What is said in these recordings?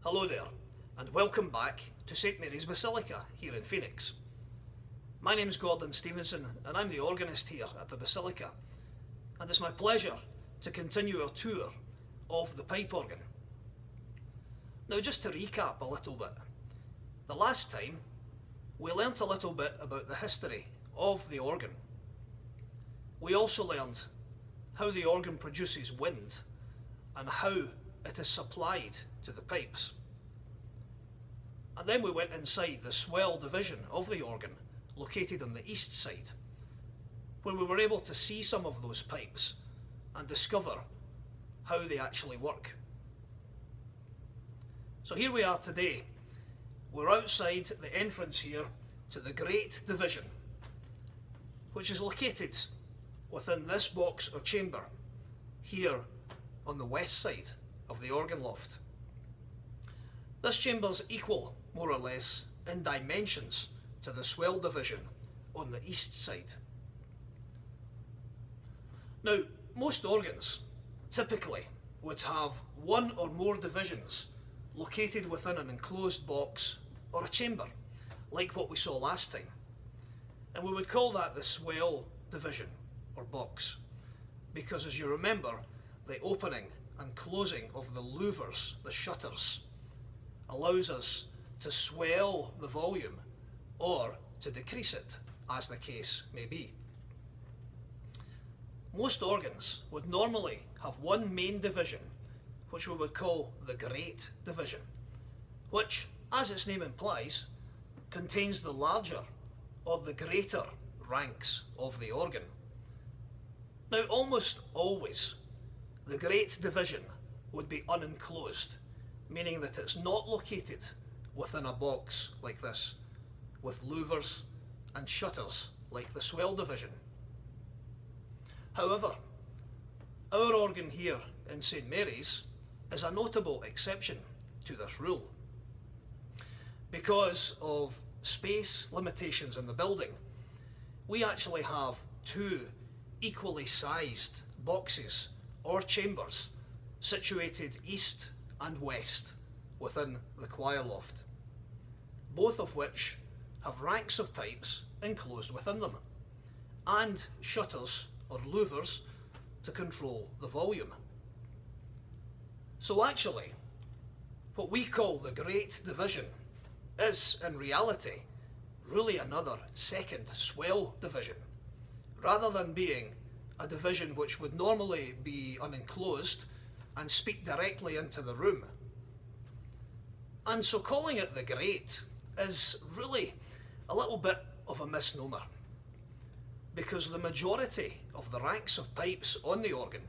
Hello there, and welcome back to St Mary's Basilica here in Phoenix. My name is Gordon Stevenson, and I'm the organist here at the Basilica, and it's my pleasure to continue our tour of the pipe organ. Now, just to recap a little bit, the last time we learnt a little bit about the history of the organ. We also learned how the organ produces wind and how it is supplied to the pipes. And then we went inside the SWELL division of the organ, located on the east side, where we were able to see some of those pipes and discover how they actually work. So here we are today. We're outside the entrance here to the Great Division, which is located within this box or chamber here on the west side of the organ loft. This chamber's equal, more or less, in dimensions to the SWELL division on the east side. Now, most organs typically would have one or more divisions located within an enclosed box or a chamber, like what we saw last time. And we would call that the SWELL division or box, because as you remember, the opening and closing of the louvers, the shutters, allows us to swell the volume or to decrease it, as the case may be. Most organs would normally have one main division, which we would call the Great Division, which, as its name implies, contains the larger or the greater ranks of the organ. Now, almost always, the Great Division would be unenclosed, meaning that it's not located within a box like this, with louvers and shutters like the SWELL division. However, our organ here in St Mary's is a notable exception to this rule. Because of space limitations in the building, we actually have two equally sized boxes or chambers situated east and west within the choir loft, both of which have ranks of pipes enclosed within them, and shutters or louvers to control the volume. So actually, what we call the Great Division is in reality really another second SWELL division, rather than being a division which would normally be unenclosed and speak directly into the room. And so calling it the Great is really a little bit of a misnomer, because the majority of the ranks of pipes on the organ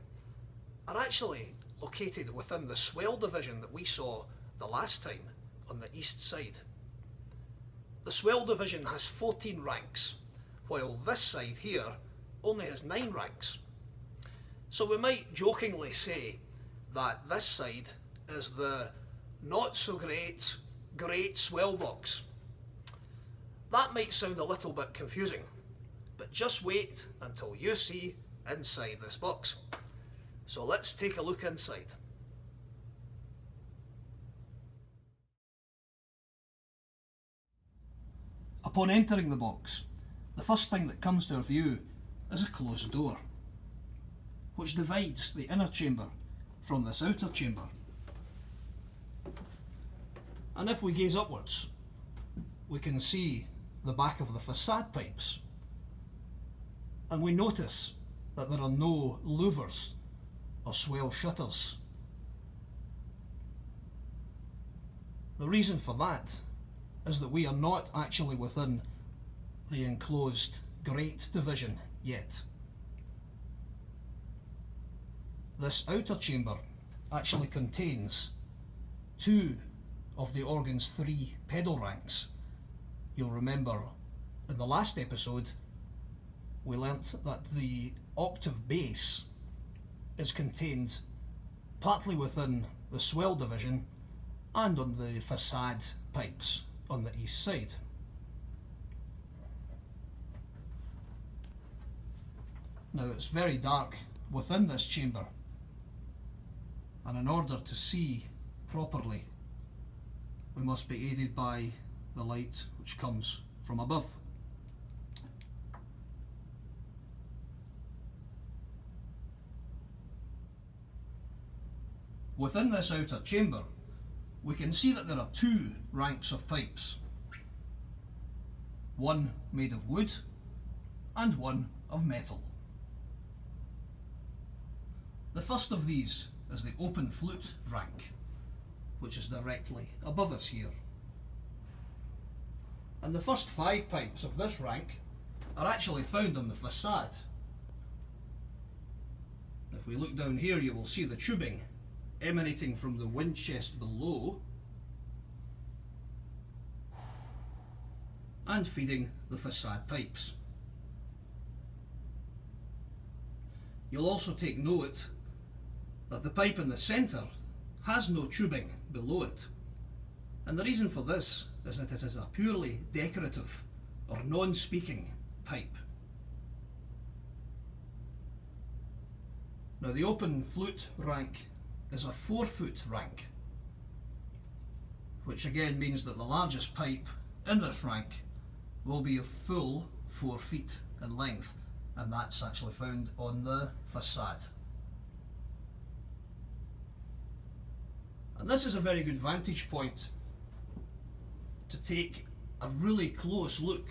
are actually located within the SWELL division that we saw the last time on the east side. The SWELL division has 14 ranks, while this side here only has 9 ranks. So we might jokingly say that this side is the not so great SWELL box. That might sound a little bit confusing, but just wait until you see inside this box. So let's take a look inside. Upon entering the box, the first thing that comes to our view is a closed door, which divides the inner chamber from this outer chamber. And if we gaze upwards, we can see the back of the facade pipes, and we notice that there are no louvers or SWELL shutters. The reason for that is that we are not actually within the enclosed Great Division yet. This outer chamber actually contains 2 of the organ's 3 pedal ranks. You'll remember in the last episode we learnt that the octave bass is contained partly within the SWELL division and on the facade pipes on the east side. Now, it's very dark within this chamber, and in order to see properly we must be aided by the light which comes from above. Within this outer chamber, we can see that there are two ranks of pipes, one made of wood and one of metal. The first of these is the open flute rank, which is directly above us here. And the first 5 pipes of this rank are actually found on the facade. If we look down here, you will see the tubing emanating from the wind chest below and feeding the facade pipes. You'll also take note that the pipe in the centre has no tubing below it, and the reason for this is that it is a purely decorative or non-speaking pipe. Now the open flute rank is a 4-foot rank, which again means that the largest pipe in this rank will be a full 4 feet in length, and that's actually found on the facade. And this is a very good vantage point to take a really close look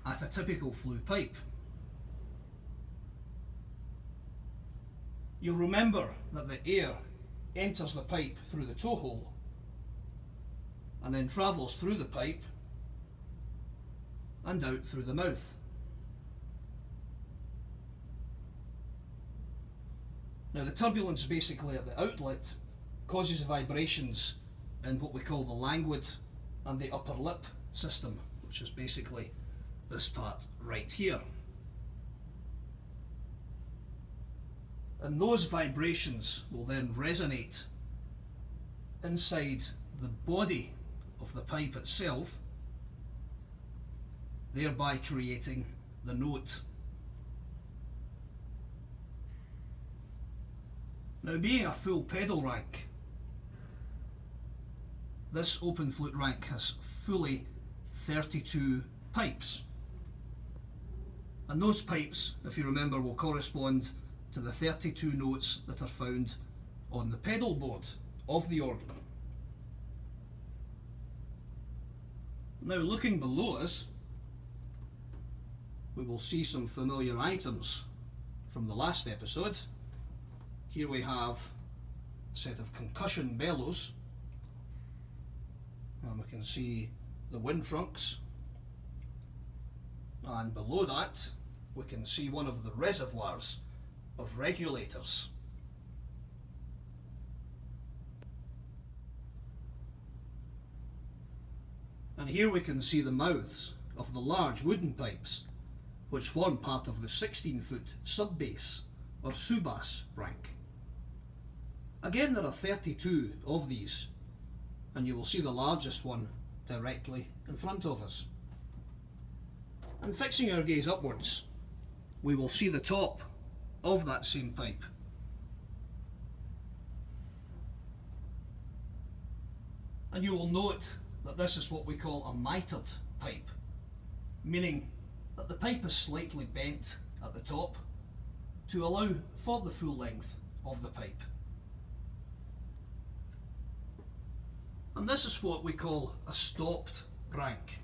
at a typical flue pipe. You'll remember that the air enters the pipe through the toe hole and then travels through the pipe and out through the mouth. Now the turbulence basically at the outlet causes vibrations in what we call the languid and the upper lip system, which is basically this part right here. And those vibrations will then resonate inside the body of the pipe itself, thereby creating the note. Now, being a full pedal rank, this open flute rank has fully 32 pipes. And those pipes, if you remember, will correspond to the 32 notes that are found on the pedal board of the organ. Now, looking below us, we will see some familiar items from the last episode. Here we have a set of concussion bellows, and we can see the wind trunks, and below that we can see one of the reservoirs of regulators. And here we can see the mouths of the large wooden pipes, which form part of the 16-foot sub-bass or sous-bass rank. Again, there are 32 of these, and you will see the largest one directly in front of us. And fixing our gaze upwards, we will see the top of that same pipe. And you will note that this is what we call a mitered pipe, meaning that the pipe is slightly bent at the top to allow for the full length of the pipe. And this is what we call a stopped rank,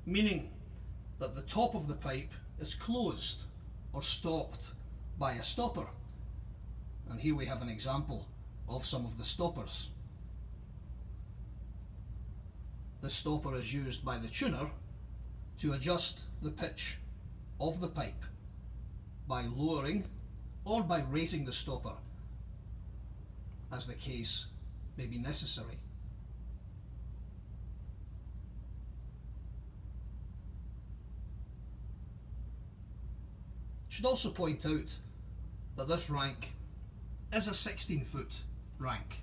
meaning that the top of the pipe is closed or stopped by a stopper. And here we have an example of some of the stoppers. The stopper is used by the tuner to adjust the pitch of the pipe by lowering or by raising the stopper, as the case may be necessary. Should also point out that this rank is a 16-foot rank,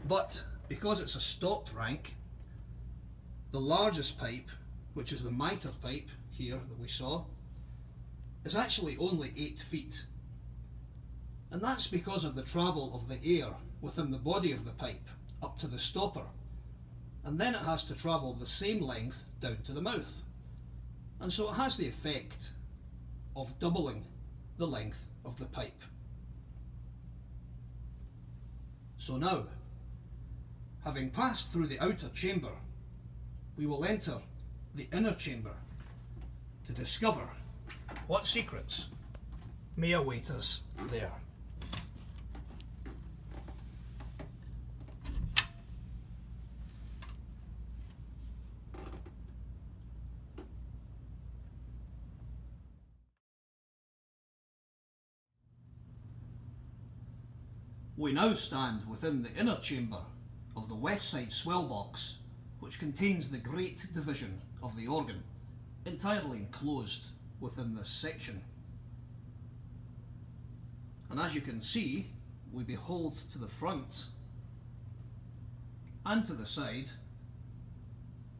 but because it's a stopped rank, the largest pipe, which is the mitered pipe here that we saw, is actually only 8 feet. And that's because of the travel of the air within the body of the pipe up to the stopper, and then it has to travel the same length down to the mouth. And so it has the effect of doubling the length of the pipe. So now, having passed through the outer chamber, we will enter the inner chamber to discover what secrets may await us there. We now stand within the inner chamber of the west side swell box, which contains the great division of the organ, entirely enclosed within this section. And as you can see, we behold to the front and to the side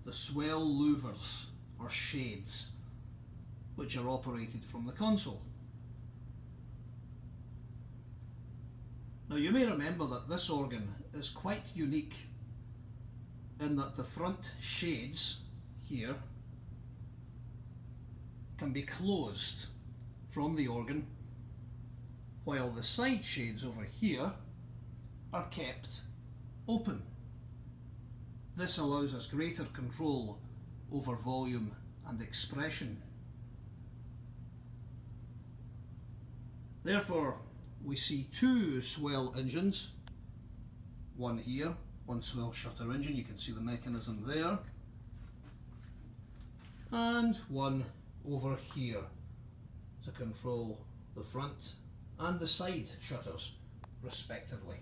the swell louvers or shades, which are operated from the console. Now you may remember that this organ is quite unique in that the front shades here can be closed from the organ, while the side shades over here are kept open. This allows us greater control over volume and expression. Therefore, we see two swell engines, one here, one swell shutter engine, you can see the mechanism there, and one over here to control the front and the side shutters respectively.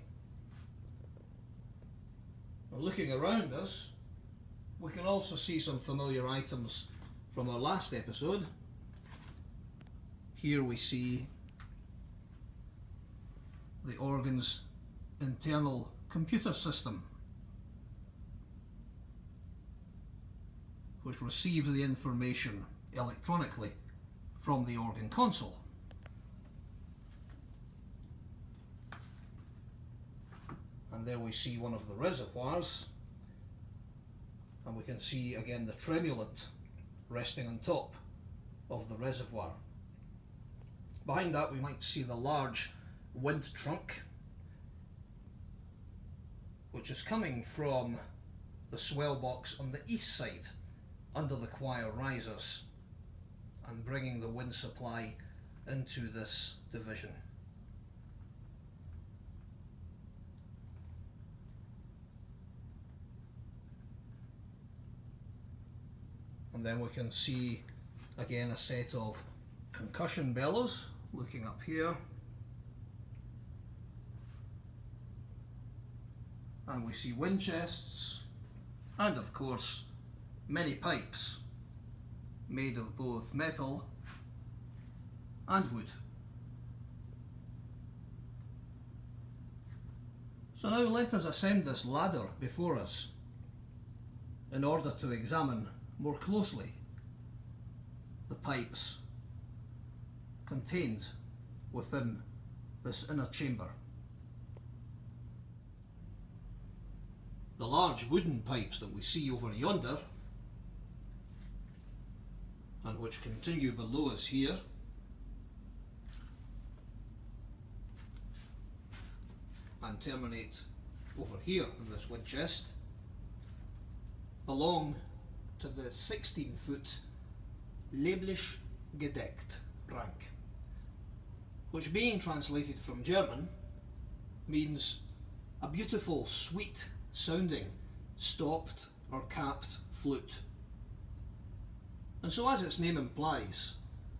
Now, looking around us, we can also see some familiar items from our last episode. Here we see the organ's internal computer system, which receives the information electronically from the organ console. And there we see one of the reservoirs, and we can see again the tremulant resting on top of the reservoir. Behind that we might see the large wind trunk, which is coming from the swell box on the east side under the choir risers and bringing the wind supply into this division. And then we can see again a set of concussion bellows looking up here. And we see wind chests, and of course many pipes made of both metal and wood. So now let us ascend this ladder before us in order to examine more closely the pipes contained within this inner chamber. The large wooden pipes that we see over yonder, and which continue below us here, and terminate over here in this wind chest, belong to the 16-foot Lieblich gedeckt rank, which, being translated from German, means a beautiful, sweet sounding stopped or capped flute. And so, as its name implies,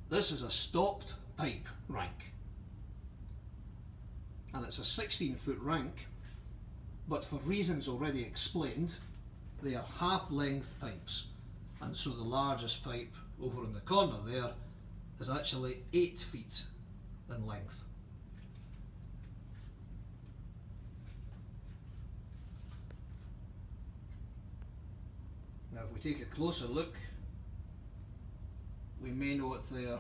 this is a stopped pipe rank. And it's a 16-foot rank, but for reasons already explained, they are half-length pipes. And so the largest pipe over in the corner there is actually 8 feet in length. Now if we take a closer look, we may note there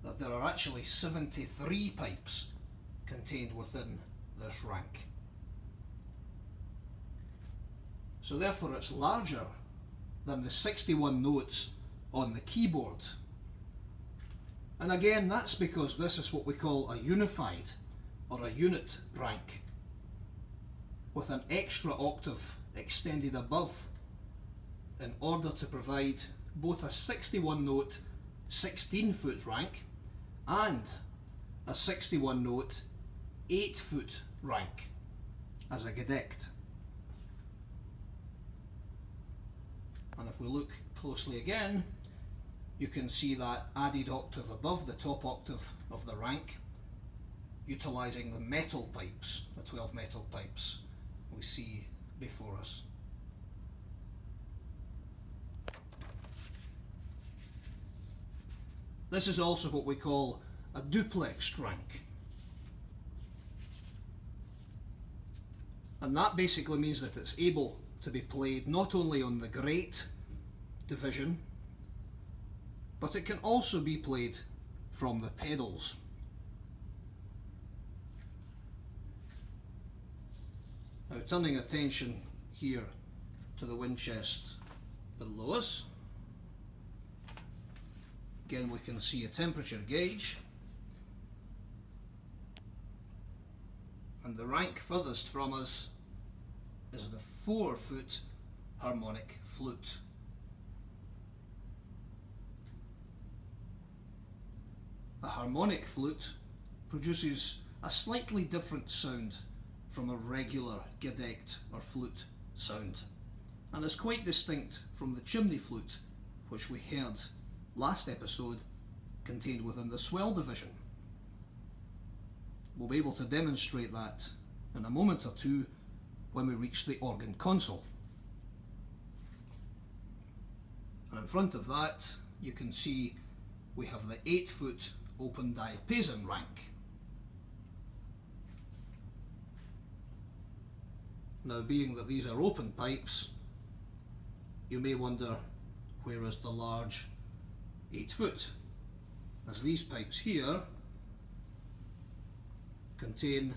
that there are actually 73 pipes contained within this rank. So therefore it's larger than the 61 notes on the keyboard. And again, that's because this is what we call a unified or a unit rank, with an extra octave extended above in order to provide both a 61 note 16 foot rank and a 61 note 8 foot rank as a gedeckt. And if we look closely again, you can see that added octave above the top octave of the rank, utilising the metal pipes, the 12 metal pipes we see before us. This is also what we call a duplexed rank. And that basically means that it's able to be played not only on the great division, but it can also be played from the pedals. Now, turning attention here to the wind chest below us, again we can see a temperature gauge, and the rank furthest from us is the 4 foot harmonic flute. A harmonic flute produces a slightly different sound from a regular gedeckt or flute sound, and is quite distinct from the chimney flute, which we heard last episode contained within the SWELL division. We'll be able to demonstrate that in a moment or two when we reach the organ console. And in front of that you can see we have the 8 foot open diapason rank. Now, being that these are open pipes, you may wonder, where is the large 8 foot? As these pipes here contain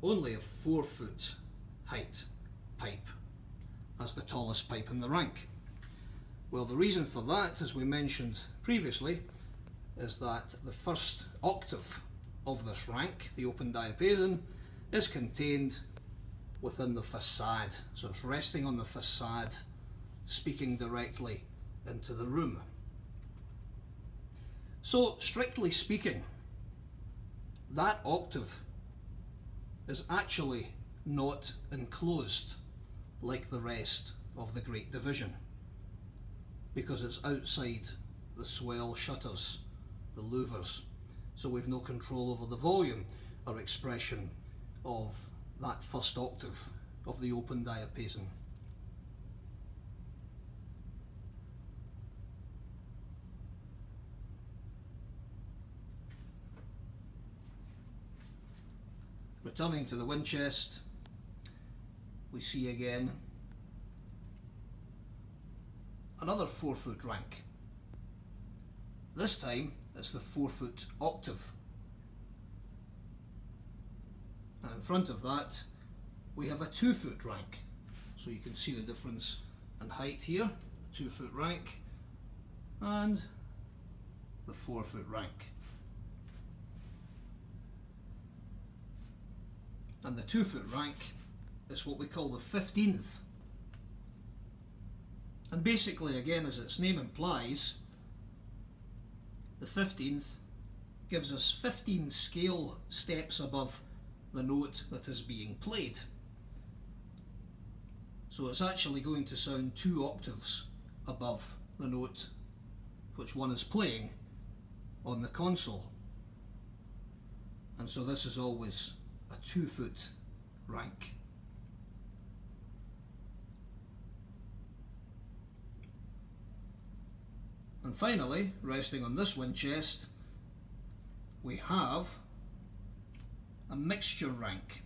only a 4 foot height pipe as the tallest pipe in the rank. Well, the reason for that, as we mentioned previously, is that the first octave of this rank, the open diapason, is contained within the facade. So it's resting on the facade, speaking directly into the room. So, strictly speaking, that octave is actually not enclosed like the rest of the Great Division, because it's outside the swell shutters, the louvers, so we've no control over the volume or expression of that first octave of the open diapason. Returning to the wind chest, we see again another 4 foot rank. This time it's the 4 foot octave. And in front of that we have a 2 foot rank. So you can see the difference in height here, the 2 foot rank and the 4 foot rank. And the 2 foot rank is what we call the 15th. And basically, again, as its name implies, the 15th gives us 15 scale steps above the note that is being played. So it's actually going to sound 2 octaves above the note which one is playing on the console. And so this is always a 2 foot rank. And finally, resting on this wind chest, we have a mixture rank,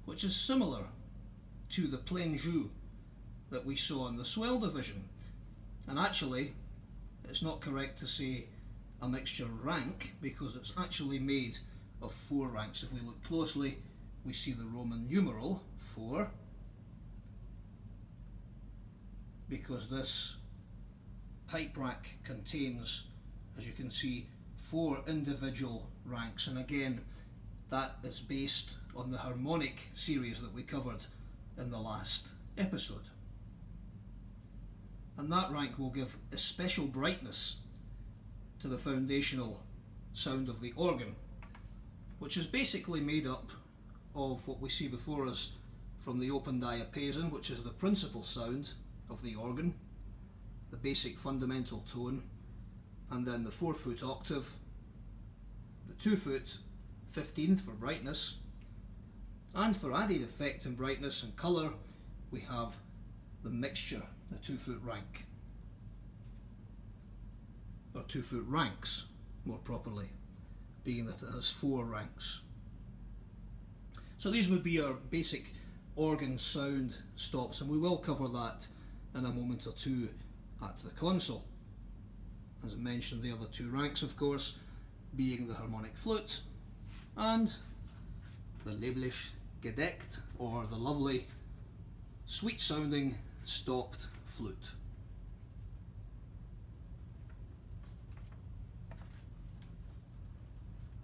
which is similar to the plein jeu that we saw in the SWELL division. And actually, it's not correct to say a mixture rank, because it's actually made of 4 ranks. If we look closely, we see the Roman numeral 4, because this pipe rack contains, as you can see, 4 individual ranks, and again that is based on the harmonic series that we covered in the last episode. And that rank will give a special brightness to the foundational sound of the organ, which is basically made up of what we see before us from the open diapason, which is the principal sound of the organ, the basic fundamental tone, and then the 4-foot octave, the 2-foot 15th for brightness, and for added effect and brightness and colour we have the mixture, the 2-foot rank, or 2-foot ranks more properly, being that it has 4 ranks. So these would be our basic organ sound stops, and we will cover that in a moment or two at the console. As I mentioned, the other 2 ranks, of course, being the harmonic flute and the lieblich gedeckt, or the lovely sweet sounding stopped flute.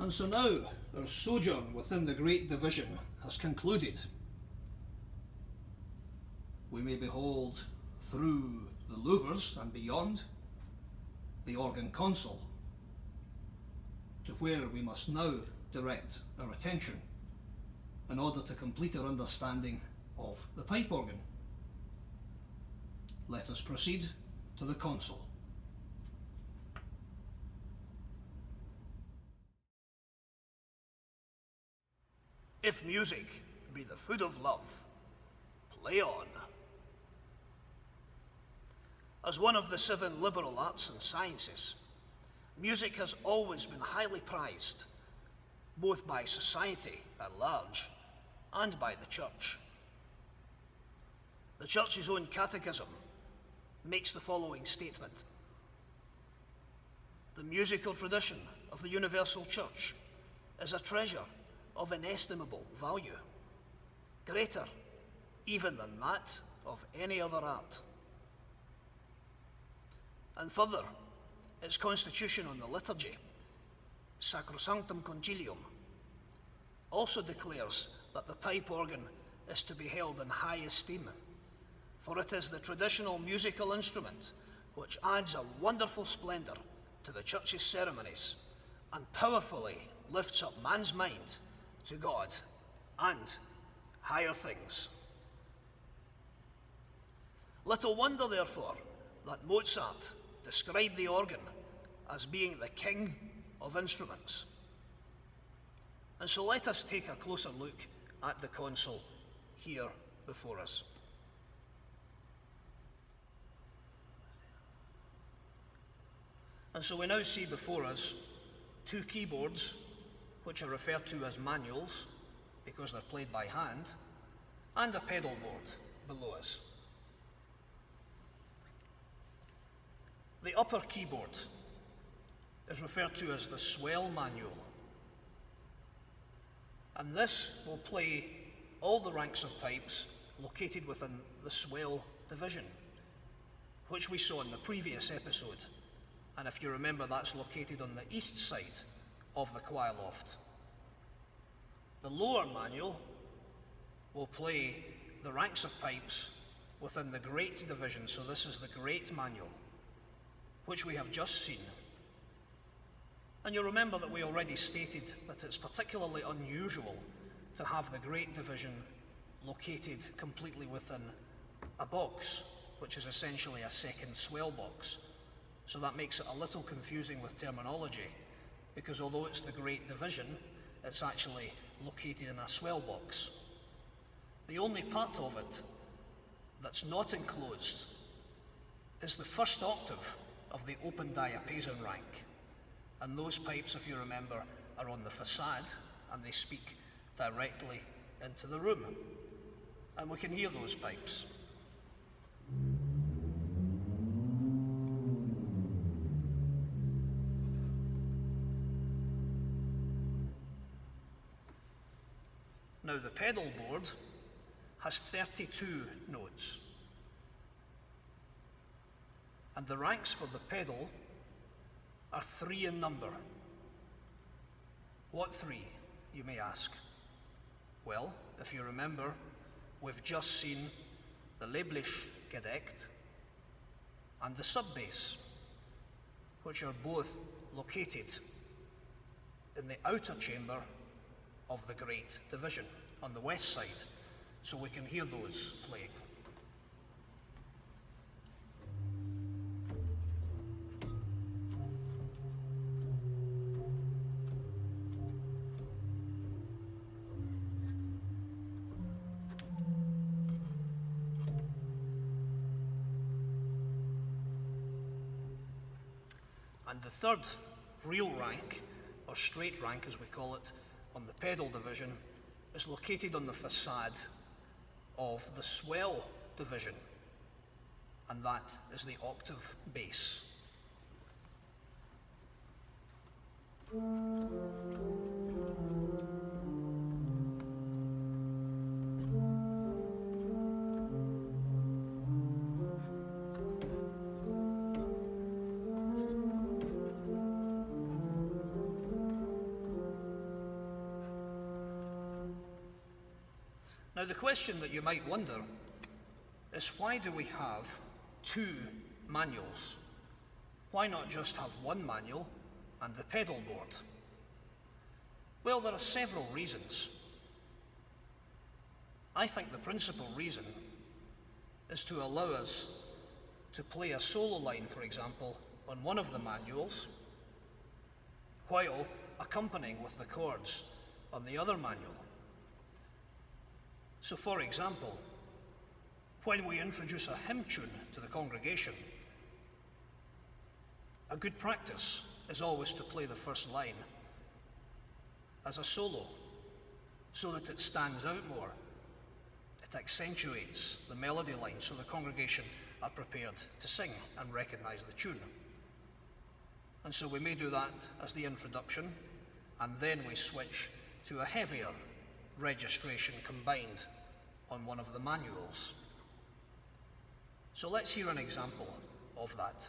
And so now our sojourn within the great division has concluded. We may behold through the louvers and beyond the organ console, to where we must now direct our attention in order to complete our understanding of the pipe organ. Let us proceed to the console. If music be the food of love, play on. As one of the 7 liberal arts and sciences, music has always been highly prized, both by society at large and by the Church. The Church's own catechism makes the following statement: the musical tradition of the Universal Church is a treasure of inestimable value, greater even than that of any other art. And further, its constitution on the liturgy, Sacrosanctum Concilium, also declares that the pipe organ is to be held in high esteem, for it is the traditional musical instrument which adds a wonderful splendour to the Church's ceremonies and powerfully lifts up man's mind to God and higher things. Little wonder, therefore, that Mozart described the organ as being the king of instruments. And so let us take a closer look at the console here before us. And so we now see before us 2 keyboards, which are referred to as manuals because they're played by hand, and a pedal board below us. The upper keyboard is referred to as the SWELL manual, and this will play all the ranks of pipes located within the SWELL division, which we saw in the previous episode, and if you remember, that's located on the east side of the choir loft. The lower manual will play the ranks of pipes within the great division, so this is the great manual, which we have just seen. And you'll remember that we already stated that it's particularly unusual to have the great division located completely within a box, which is essentially a second swell box. So that makes it a little confusing with terminology, because although it's the great division, it's actually located in a swell box. The only part of it that's not enclosed is the first octave of the open diapason rank. And those pipes, if you remember, are on the facade and they speak directly into the room. And we can hear those pipes. Now the pedal board has 32 notes, and the ranks for the pedal are 3 in number. What 3, you may ask? Well, if you remember, we've just seen the Lieblich Gedeckt and the sub-bass, which are both located in the outer chamber of the great division on the west side, so we can hear those playing. And the third real rank, or straight rank as we call it, on the pedal division, is located on the facade of the SWELL division, and that is the octave bass. Now the question that you might wonder is, why do we have 2 manuals? Why not just have one manual and the pedal board? Well, there are several reasons. I think the principal reason is to allow us to play a solo line, for example, on one of the manuals, while accompanying with the chords on the other manual. So, for example, when we introduce a hymn tune to the congregation, a good practice is always to play the first line as a solo, so that it stands out more. It accentuates the melody line so the congregation are prepared to sing and recognize the tune. And so we may do that as the introduction, and then we switch to a heavier registration combined on one of the manuals. So let's hear an example of that.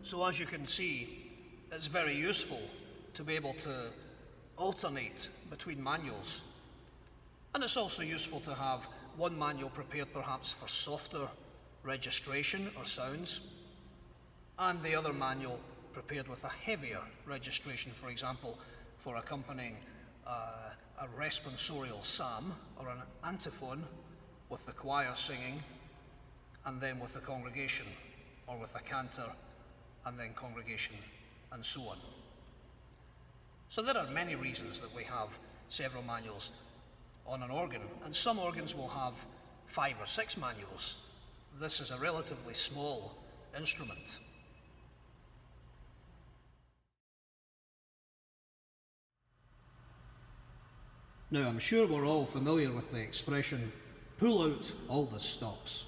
So as you can see, it's very useful to be able to alternate between manuals. And it's also useful to have one manual prepared perhaps for softer registration or sounds, and the other manual prepared with a heavier registration, for example, for accompanying a responsorial psalm or an antiphon with the choir singing, and then with the congregation, or with a cantor and then congregation, and so on. So there are many reasons that we have several manuals on an organ, and some organs will have 5 or 6 manuals. This is a relatively small instrument. Now, I'm sure we're all familiar with the expression, pull out all the stops.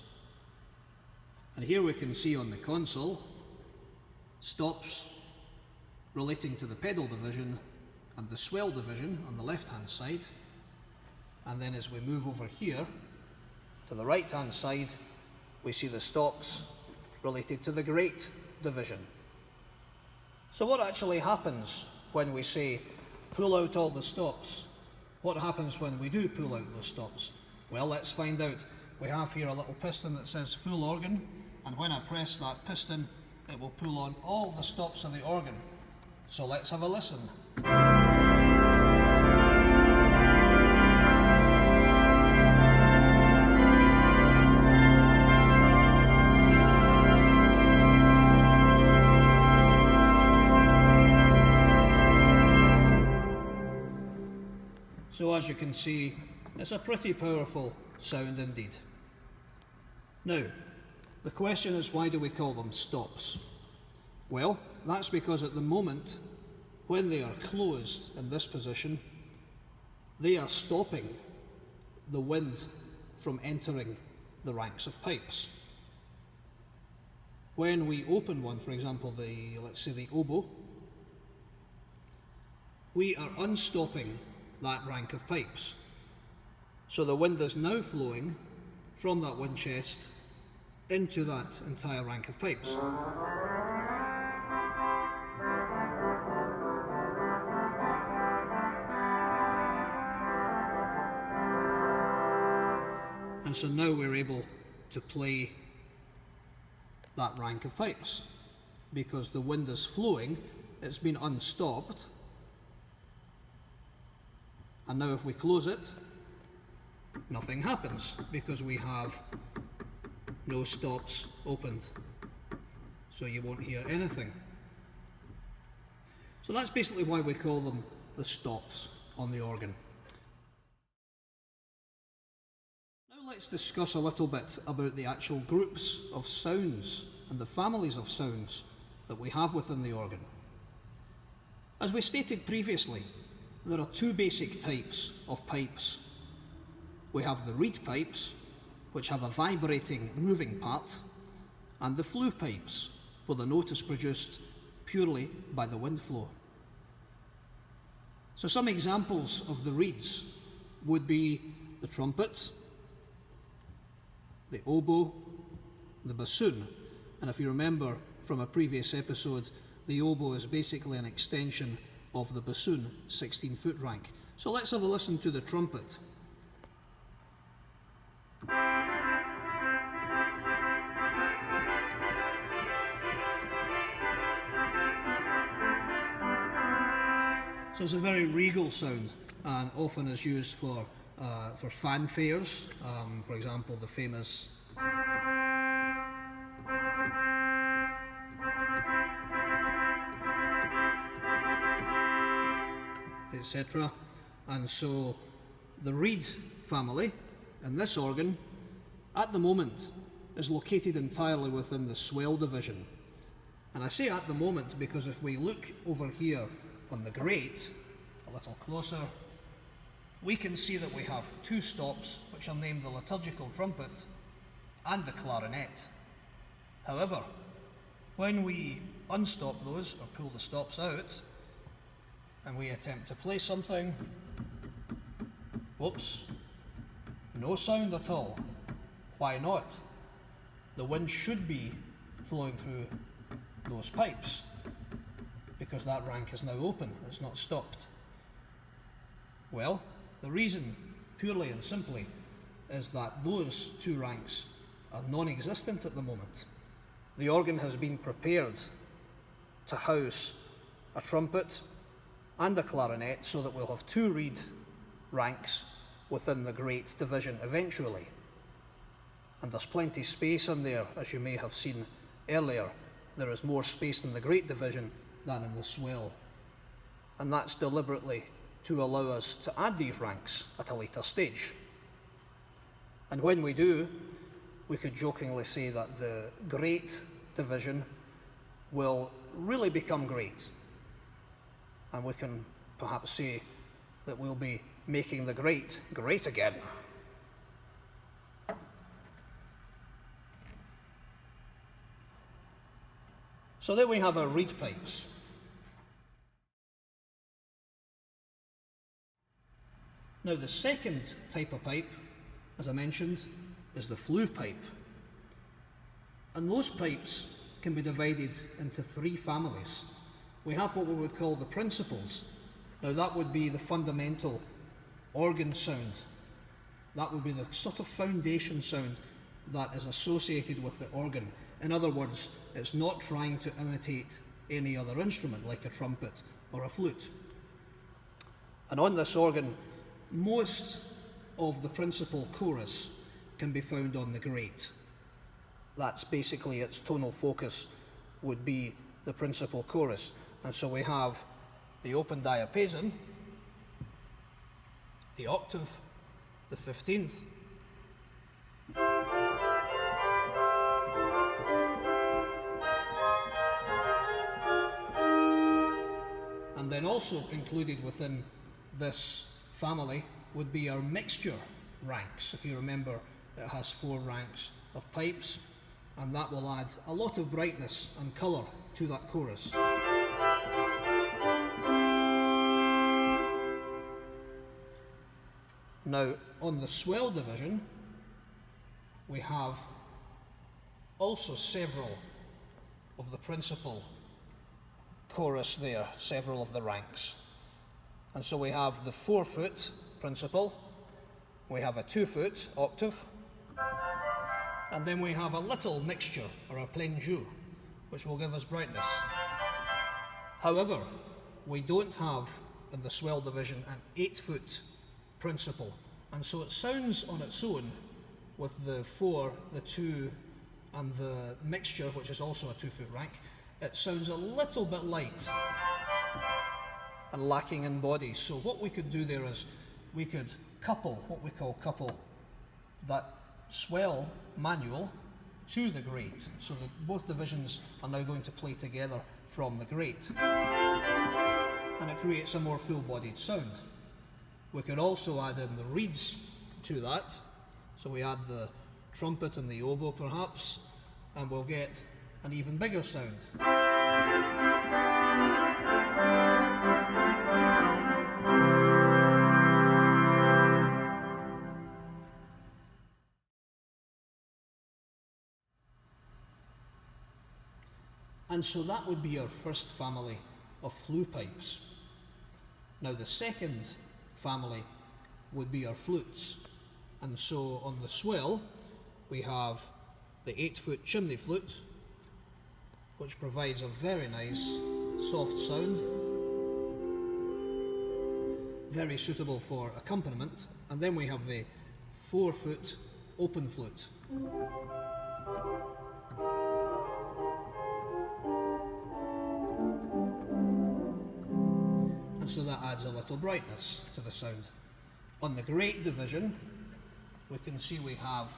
And here we can see on the console stops relating to the pedal division and the swell division on the left-hand side. And then as we move over here to the right-hand side, we see the stops related to the great division. So what actually happens when we say pull out all the stops? What happens when we do pull out those stops? Well, let's find out. We have here a little piston that says full organ, and when I press that piston, it will pull on all the stops of the organ. So let's have a listen. So as you can see, it's a pretty powerful sound indeed. Now, the question is, why do we call them stops? Well, that's because at the moment, when they are closed in this position, they are stopping the wind from entering the ranks of pipes. When we open one, for example, let's say the oboe, we are unstopping that rank of pipes. So the wind is now flowing from that wind chest into that entire rank of pipes. And so now we're able to play that rank of pipes because the wind is flowing, it's been unstopped, and now if we close it, nothing happens because we have no stops opened, so you won't hear anything. So that's basically why we call them the stops on the organ. Now let's discuss a little bit about the actual groups of sounds and the families of sounds that we have within the organ. As we stated previously, there are two basic types of pipes. We have the reed pipes, which have a vibrating, moving part, and the flue pipes, where the note is produced purely by the wind flow. So some examples of the reeds would be the trumpet, the oboe, the bassoon, and if you remember from a previous episode, the oboe is basically an extension of the bassoon 16-foot rank. So let's have a listen to the trumpet. So it's a very regal sound and often is used for fanfares, for example the famous etc. And so the reed family in this organ at the moment is located entirely within the SWELL division. And I say at the moment because if we look over here on the grate a little closer, we can see that we have two stops which are named the liturgical trumpet and the clarinet. However, when we unstop those or pull the stops out and we attempt to play something, whoops, no sound at all. Why not? The wind should be flowing through those pipes because that rank is now open, it's not stopped. Well, the reason, purely and simply, is that those two ranks are non-existent at the moment. The organ has been prepared to house a trumpet and a clarinet so that we'll have two reed ranks within the grate division eventually. And there's plenty space in there, as you may have seen earlier. There is more space in the grate division than in the SWELL. And that's deliberately to allow us to add these ranks at a later stage. And when we do, we could jokingly say that the grate division will really become great. And we can perhaps say that we'll be making the grate great again. So there we have our reed pipes. Now the second type of pipe, as I mentioned, is the flue pipe. And those pipes can be divided into three families. We have what we would call the principals. Now that would be the fundamental organ sound. That would be the sort of foundation sound that is associated with the organ. In other words, it's not trying to imitate any other instrument like a trumpet or a flute. And on this organ, most of the principal chorus can be found on the grate. That's basically its tonal focus, would be the principal chorus. And so we have the open diapason, the octave, the 15th, and then also included within this family would be our mixture ranks. If you remember, it has 4 ranks of pipes, and that will add a lot of brightness and colour to that chorus. Now, on the swell division, we have also several of the principal chorus there, several of the ranks. And so we have the 4-foot principal, we have a 2-foot octave, and then we have a little mixture, or a plein jeu, which will give us brightness. However, we don't have in the swell division an 8-foot principal, and so it sounds on its own with the 4, the 2, and the mixture, which is also a 2-foot rank. It sounds a little bit light and lacking in body. So what we could do there is we could couple, what we call couple, that swell manual to the grate, so that both divisions are now going to play together from the grate, and it creates a more full-bodied sound. We could also add in the reeds to that, so we add the trumpet and the oboe perhaps, and we'll get an even bigger sound. And so that would be our first family of flue pipes. Now the second family would be our flutes. And so on the swell, we have the 8-foot chimney flute, which provides a very nice soft sound, very suitable for accompaniment. And then we have the 4-foot open flute. And so that adds a little brightness to the sound. On the grate division, we can see we have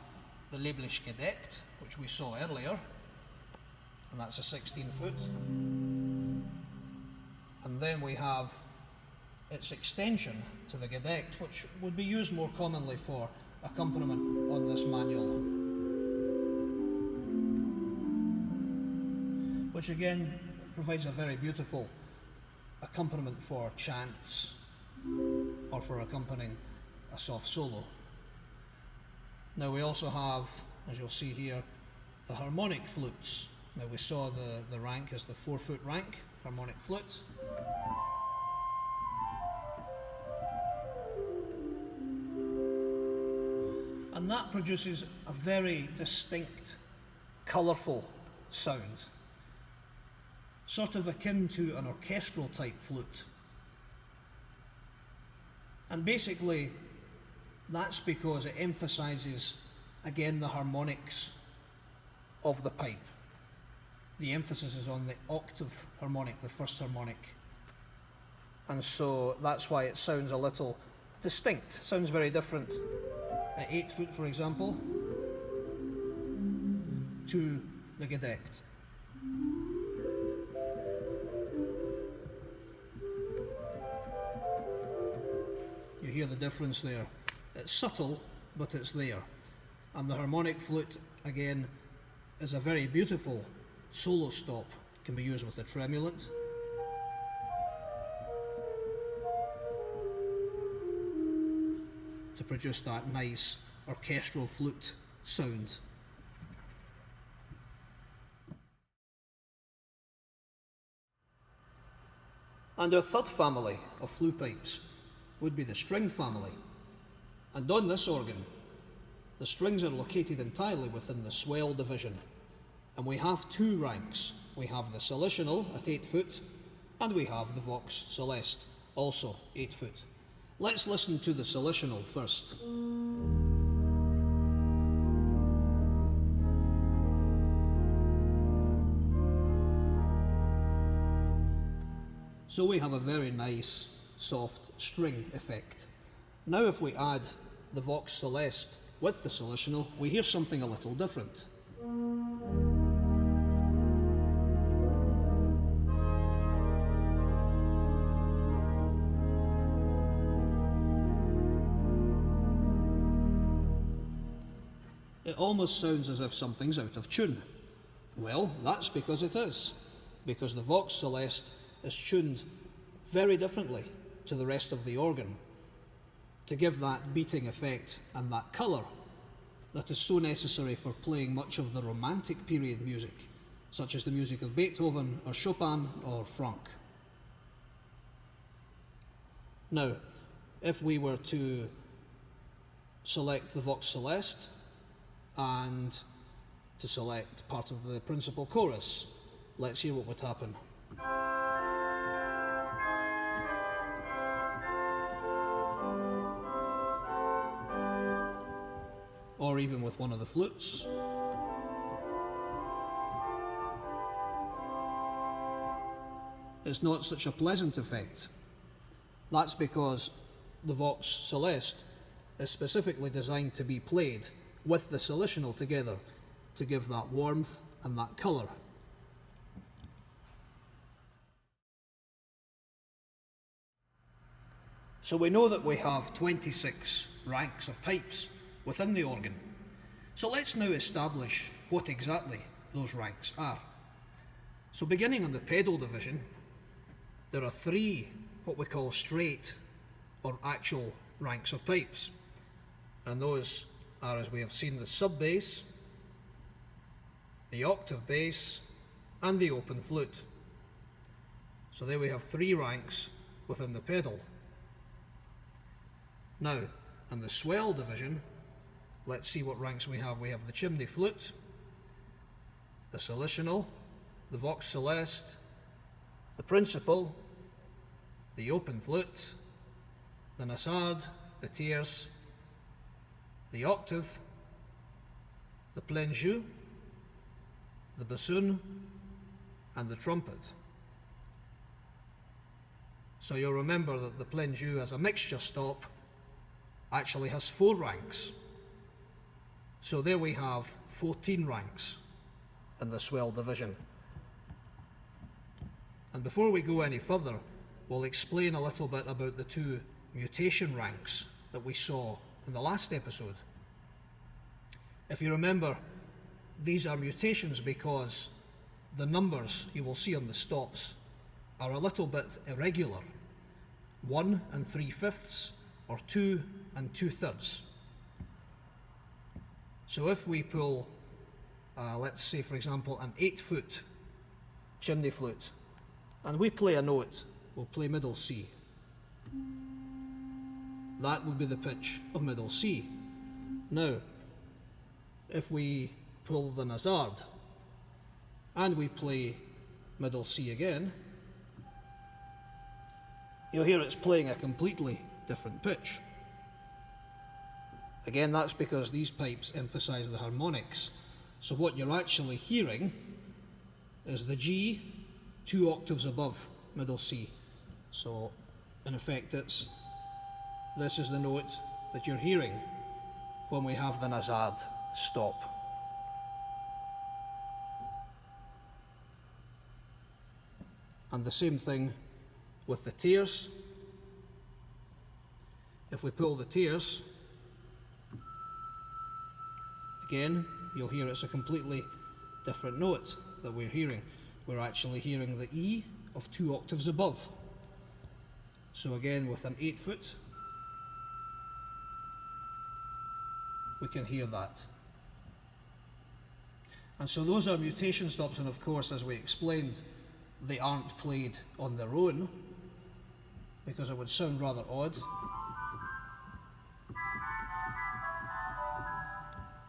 the Lieblich gedeckt, which we saw earlier, and that's a 16-foot. And then we have its extension to the gedeckt, which would be used more commonly for accompaniment on this manual, which again provides a very beautiful accompaniment for chants or for accompanying a soft solo. Now we also have, as you'll see here, the harmonic flutes. Now we saw the rank as the 4-foot rank, harmonic flute. And that produces a very distinct, colourful sound, sort of akin to an orchestral type flute. And basically, that's because it emphasises, again, the harmonics of the pipe. The emphasis is on the octave harmonic, the first harmonic. And so that's why it sounds a little distinct. It sounds very different at 8-foot, for example, to the gedeckt. You hear the difference there. It's subtle, but it's there. And the harmonic flute, again, is a very beautiful solo stop. It can be used with a tremulant. To produce that nice orchestral flute sound. And our third family of flue pipes would be the string family. And on this organ, the strings are located entirely within the swell division. And we have 2 ranks. We have the solitional at 8-foot, and we have the vox celeste, also 8-foot. Let's listen to the solitional first. So we have a very nice, soft string effect. Now if we add the Vox Celeste with the Solitional, we hear something a little different. It almost sounds as if something's out of tune. Well, that's because it is, because the Vox Celeste is tuned very differently to the rest of the organ to give that beating effect and that colour that is so necessary for playing much of the Romantic period music, such as the music of Beethoven or Chopin or Franck. Now, if we were to select the Vox Celeste and to select part of the principal chorus, let's hear what would happen. Or even with one of the flutes. It's not such a pleasant effect. That's because the Vox Celeste is specifically designed to be played with the solitional together to give that warmth and that colour. So we know that we have 26 ranks of pipes within the organ. So let's now establish what exactly those ranks are. So beginning on the pedal division, there are 3 what we call straight or actual ranks of pipes. And those are, as we have seen, the sub-bass, the octave bass, and the open flute. So there we have 3 ranks within the pedal. Now, in the swell division, let's see what ranks we have. We have the chimney flute, the solitional, the Vox Celeste, the principal, the open flute, the nasard, the tierce, the octave, the plein jeu, the bassoon, and the trumpet. So you'll remember that the plein jeu as a mixture stop actually has 4 ranks. So there we have 14 ranks in the swell division. And before we go any further, we'll explain a little bit about the 2 mutation ranks that we saw in the last episode. If you remember, these are mutations because the numbers you will see on the stops are a little bit irregular. 1 3/5 or 2 2/3. So if we pull, let's say for example, an 8-foot chimney flute, and we play a note, we'll play middle C. That would be the pitch of middle C. Now, if we pull the nasard, and we play middle C again, you'll hear it's playing a completely different pitch. Again, that's because these pipes emphasise the harmonics. So what you're actually hearing is the G 2 octaves above middle C. So in effect this is the note that you're hearing when we have the nasard stop. And the same thing with the tierce. If we pull the tierce, again, you'll hear it's a completely different note that we're hearing. We're actually hearing the E of 2 octaves above. So again, with an 8-foot, we can hear that. And so those are mutation stops, and of course, as we explained, they aren't played on their own, because it would sound rather odd.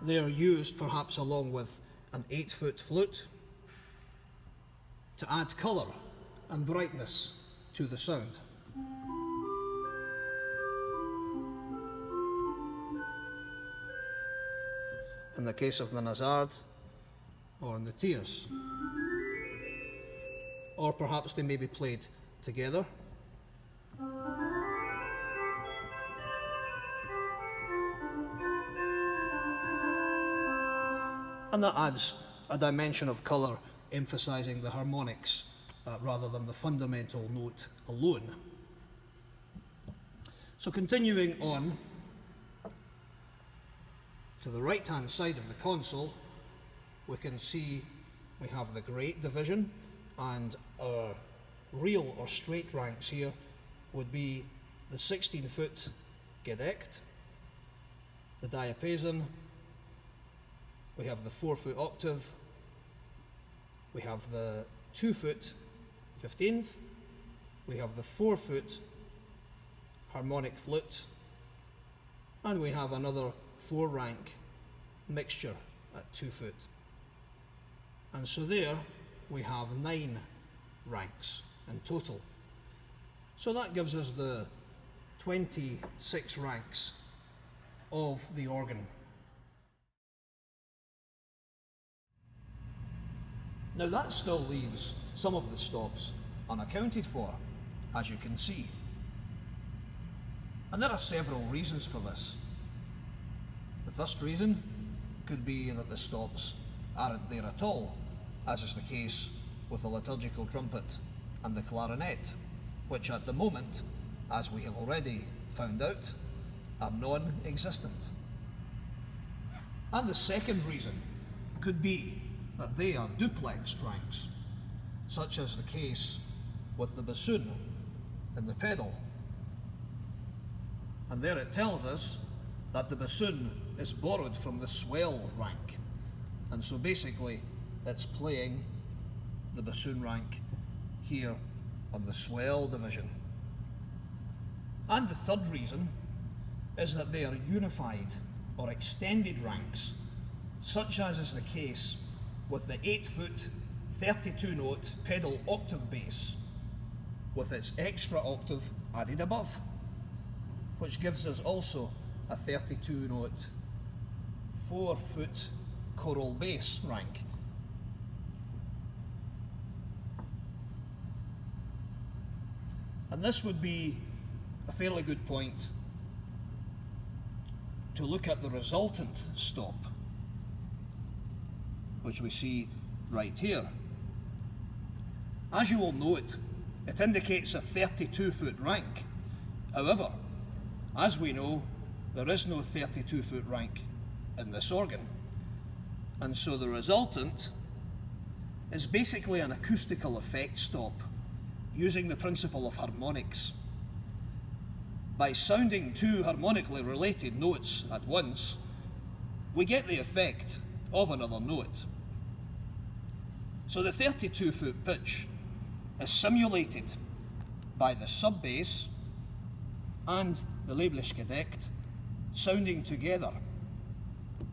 They are used perhaps along with an 8-foot flute to add colour and brightness to the sound. In the case of the nasard or in the tierce. Or perhaps they may be played together. and that adds a dimension of colour emphasising the harmonics rather than the fundamental note alone. So continuing on to the right hand side of the console, we can see we have the grate division, and our real or straight ranks here would be the 16-foot gedeckt, the diapason, we have the 4-foot octave, we have the 2-foot 15th, we have the 4-foot harmonic flute, and we have another 4-rank mixture at 2 foot. And so there we have 9 ranks in total. So that gives us the 26 ranks of the organ. Now that still leaves some of the stops unaccounted for, as you can see. And there are several reasons for this. The first reason could be that the stops aren't there at all, as is the case with the liturgical trumpet and the clarinet, which at the moment, as we have already found out, are non-existent. And the second reason could be that they are duplex ranks, such as the case with the bassoon in the pedal. And there it tells us that the bassoon is borrowed from the SWELL rank, and so basically it's playing the bassoon rank here on the SWELL division. And the third reason is that they are unified or extended ranks, such as is the case with the 8-foot 32-note pedal octave bass, with its extra octave added above, which gives us also a 32-note 4-foot choral bass rank. And this would be a fairly good point to look at the resultant stop, which we see right here. As you will note, it indicates a 32-foot rank. However, as we know, there is no 32-foot rank in this organ, and so the resultant is basically an acoustical effect stop using the principle of harmonics. By sounding two harmonically related notes at once, we get the effect of another note. So the 32-foot pitch is simulated by the sub-bass and the Lieblich gedeckt sounding together,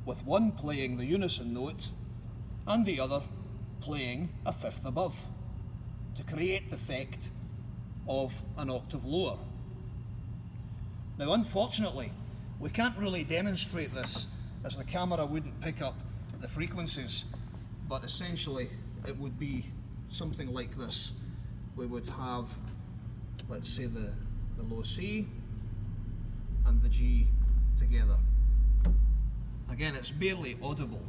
with one playing the unison note and the other playing a fifth above, to create the effect of an octave lower. Now, unfortunately, we can't really demonstrate this, as the camera wouldn't pick up the frequencies, but essentially it would be something like this. We would have, let's say, the low C and the G together. Again, it's barely audible.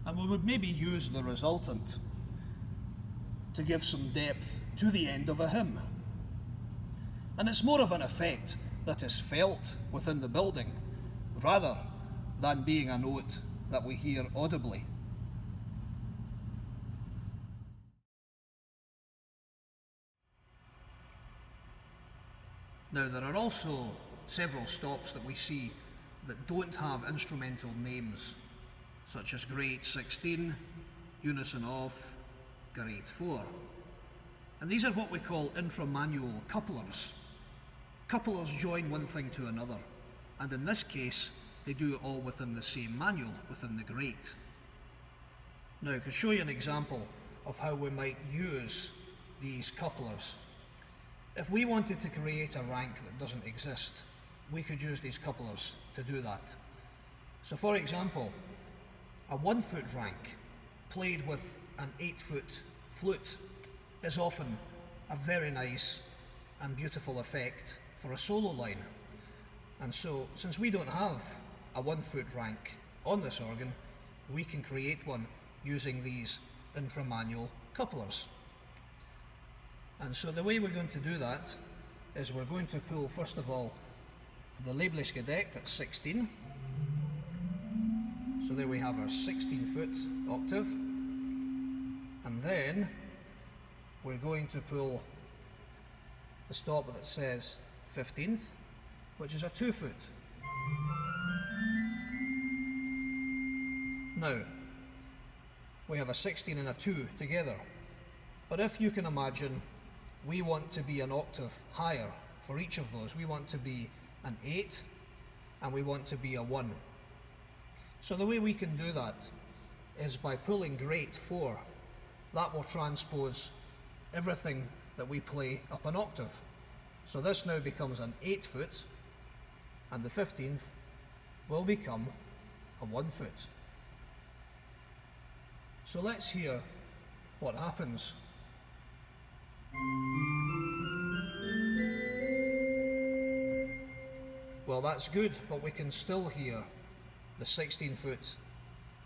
And we would maybe use the resultant to give some depth to the end of a hymn. And it's more of an effect that is felt within the building, rather than being a note that we hear audibly. Now, there are also several stops that we see that don't have instrumental names, such as grate 16, unison off, grate 4. And these are what we call intramanual couplers. Couplers join one thing to another, and in this case, they do it all within the same manual, within the grate. Now, I can show you an example of how we might use these couplers. If we wanted to create a rank that doesn't exist, we could use these couplers to do that. So, for example, a 1-foot rank played with an 8-foot flute is often a very nice and beautiful effect for a solo line. And so, since we don't have a 1 foot rank on this organ, we can create one using these intramanual couplers. And so the way we're going to do that is we're going to pull, first of all, the labeless gedeckt at 16. So there we have our 16 foot octave. And then we're going to pull the stop that says 15th, which is a 2 foot. Now, we have a 16 and a 2 together. But if you can imagine, we want to be an octave higher for each of those. We want to be an 8 and we want to be a 1. So the way we can do that is by pulling great 4. That will transpose everything that we play up an octave. So this now becomes an 8 foot, and the 15th will become a 1 foot. So let's hear what happens. Well, that's good, but we can still hear the 16 foot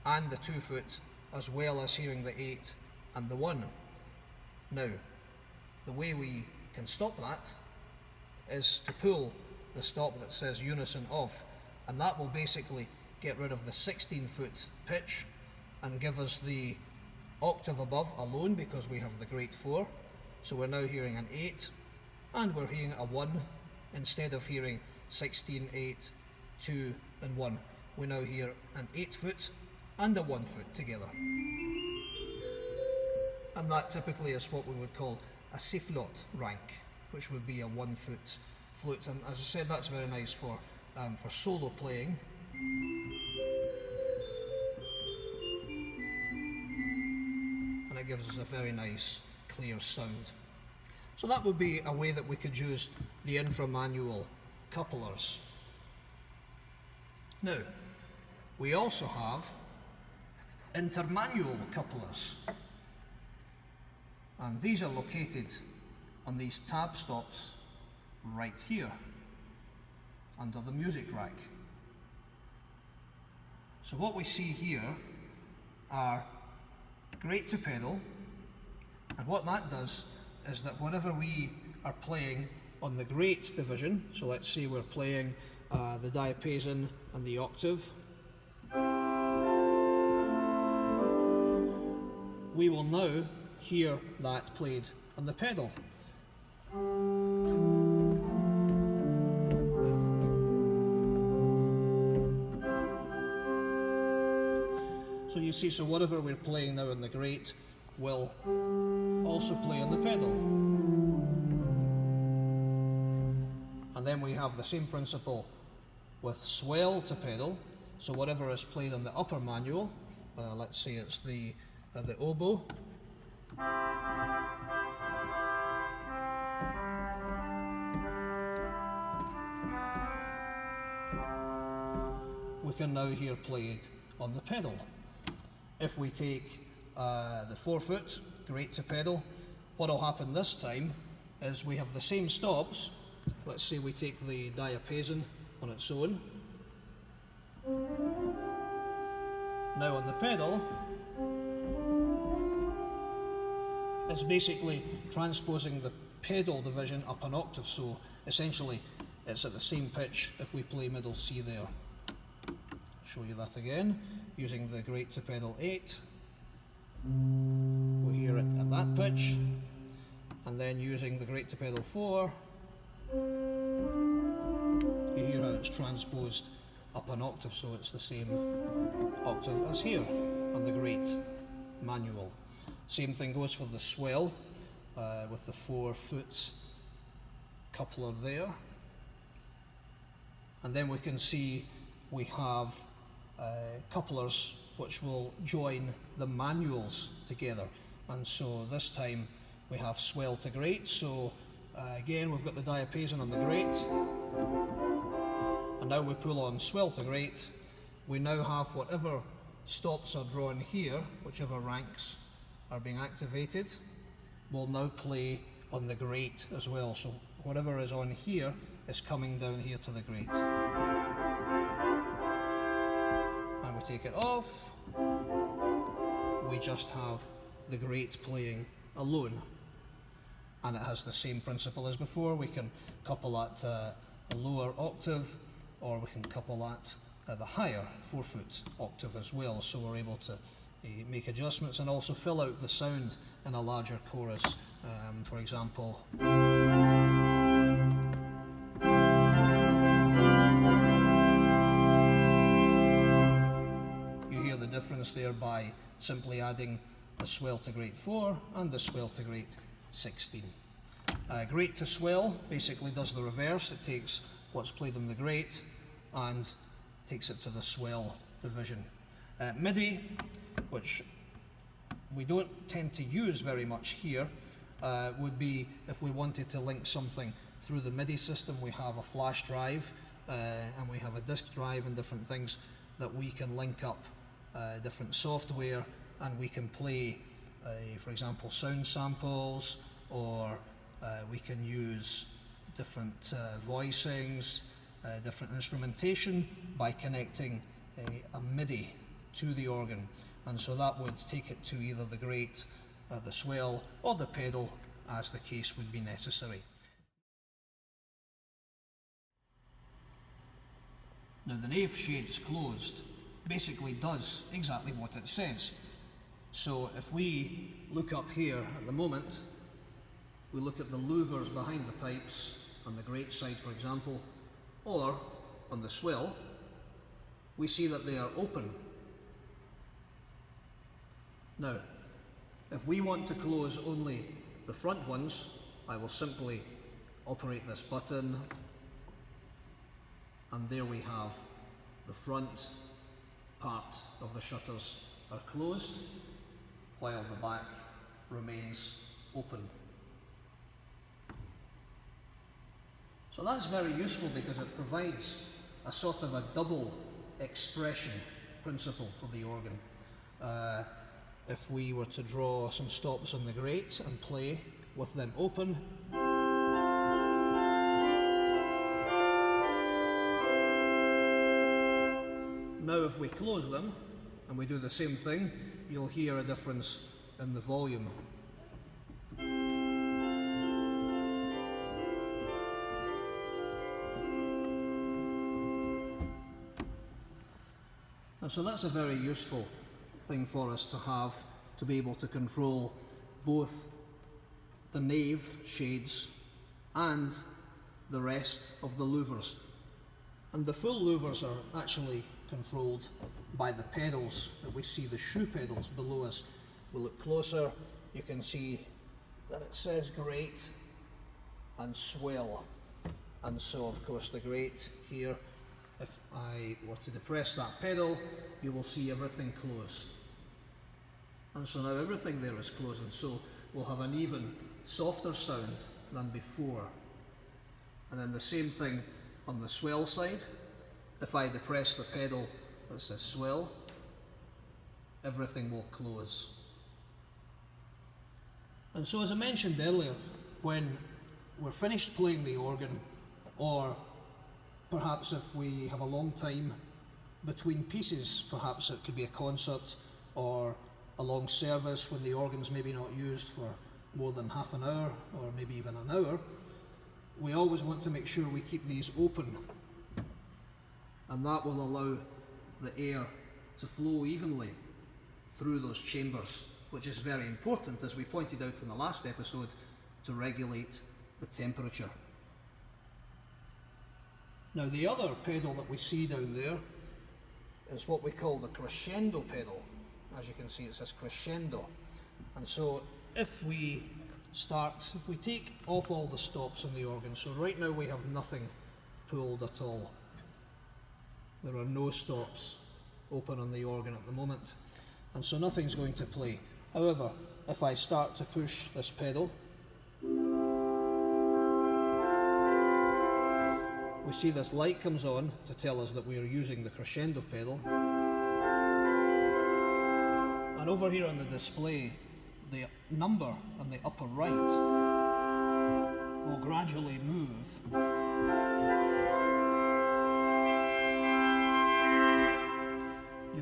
and the 2 foot, as well as hearing the 8 and the 1. Now, the way we can stop that is to pull the stop that says unison of, and that will basically get rid of the 16 foot pitch and give us the octave above alone, because we have the great 4. So we're now hearing an 8 and we're hearing a 1 instead of hearing 16, 8, 2 and 1. We now hear an 8 foot and a 1 foot together. And that typically is what we would call a sifflot rank, which would be a 1 foot flute. And as I said, that's very nice for solo playing. And it gives us a very nice clear sound. So that would be a way that we could use the intramanual couplers. Now, we also have intermanual couplers, and these are located on these tab stops right here under the music rack. So what we see here are great to pedal, and what that does is that whenever we are playing on the great division, so let's say we're playing the diapason and the octave, we will now hear that played on the pedal. So you see, so whatever we're playing now on the great will also play on the pedal. And then we have the same principle with swell to pedal. So whatever is played on the upper manual, let's say it's the oboe, we can now hear played on the pedal. If we take the 4 foot, great to pedal, what will happen this time is we have the same stops. Let's say we take the diapason on its own. Now on the pedal, it's basically transposing the pedal division up an octave, so essentially it's at the same pitch if we play middle C there. Show you that again, using the great to pedal 8. We hear it at that pitch, and then using the great to pedal 4, you hear how it's transposed up an octave, so it's the same octave as here on the great manual. Same thing goes for the swell, with the 4 foot coupler there. And then we can see we have couplers which will join the manuals together. And so this time we have swell to great. So again, we've got the diapason on the great, and now we pull on swell to great. We now have whatever stops are drawn here, whichever ranks are being activated, will now play on the great as well. So whatever is on here is coming down here to the great. we take it off, we just have the grate playing alone. And it has the same principle as before. We can couple at a lower octave, or we can couple that at the higher 4-foot octave as well, so we're able to make adjustments and also fill out the sound in a larger chorus. For example, you hear the difference there by simply adding the swell to grade 4 and the swell to grade 16. Grate to swell basically does the reverse. It takes what's played on the grate and takes it to the swell division. MIDI, which we don't tend to use very much here, would be if we wanted to link something through the MIDI system. We have a flash drive and we have a disk drive and different things that we can link up different software, and we can play, for example, sound samples, or we can use different voicings, different instrumentation by connecting a MIDI to the organ, and so that would take it to either the grate, the swell, or the pedal, as the case would be necessary. Now, the nave shades closed basically does exactly what it says. So if we look up here at the moment, we look at the louvers behind the pipes on the grate side, for example, or on the swell, we see that they are open. Now, if we want to close only the front ones, I will simply operate this button, and there we have the front part of the shutters are closed, while the back remains open. So that's very useful because it provides a sort of a double expression principle for the organ. If we were to draw some stops on the grate and play with them open, now if we close them and we do the same thing, you'll hear a difference in the volume. And so that's a very useful thing for us to have, to be able to control both the nave shades and the rest of the louvers. And the full louvers are actually controlled by the pedals that we see, the shoe pedals below us. We'll look closer, you can see that it says grate and swell. And so of course the grate here, if I were to depress that pedal, you will see everything close. And so now everything there is closed, and so we'll have an even softer sound than before. And then the same thing on the swell side. If I depress the pedal that says swell, everything will close. And so, as I mentioned earlier, when we're finished playing the organ, or perhaps if we have a long time between pieces, perhaps it could be a concert or a long service when the organ's maybe not used for more than half an hour or maybe even an hour, we always want to make sure we keep these open, and that will allow the air to flow evenly through those chambers, which is very important, as we pointed out in the last episode, to regulate the temperature. Now, the other pedal that we see down there is what we call the crescendo pedal. As you can see, it says crescendo. And so if we take off all the stops on the organ, so right now we have nothing pulled at all. There are no stops open on the organ at the moment, and so nothing's going to play. However, if I start to push this pedal, we see this light comes on to tell us that we are using the crescendo pedal. And over here on the display, the number on the upper right will gradually move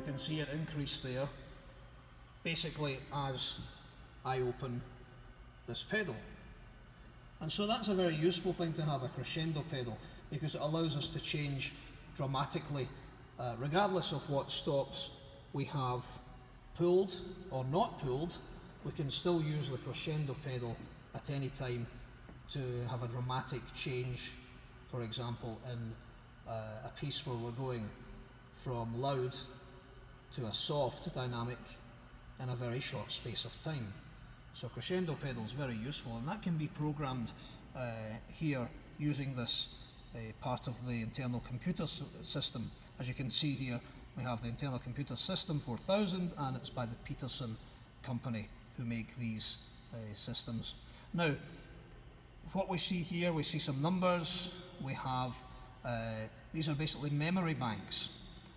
you can see it increase there, basically as I open this pedal. And so that's a very useful thing to have, a crescendo pedal, because it allows us to change dramatically, regardless of what stops we have pulled or not pulled. We can still use the crescendo pedal at any time to have a dramatic change, for example, in a piece where we're going from loud to a soft dynamic in a very short space of time. So crescendo pedal is very useful, and that can be programmed here using this part of the internal computer system. As you can see here, we have the internal computer system 4000, and it's by the Peterson company who make these systems. Now, what we see here, we see some numbers. We have, these are basically memory banks,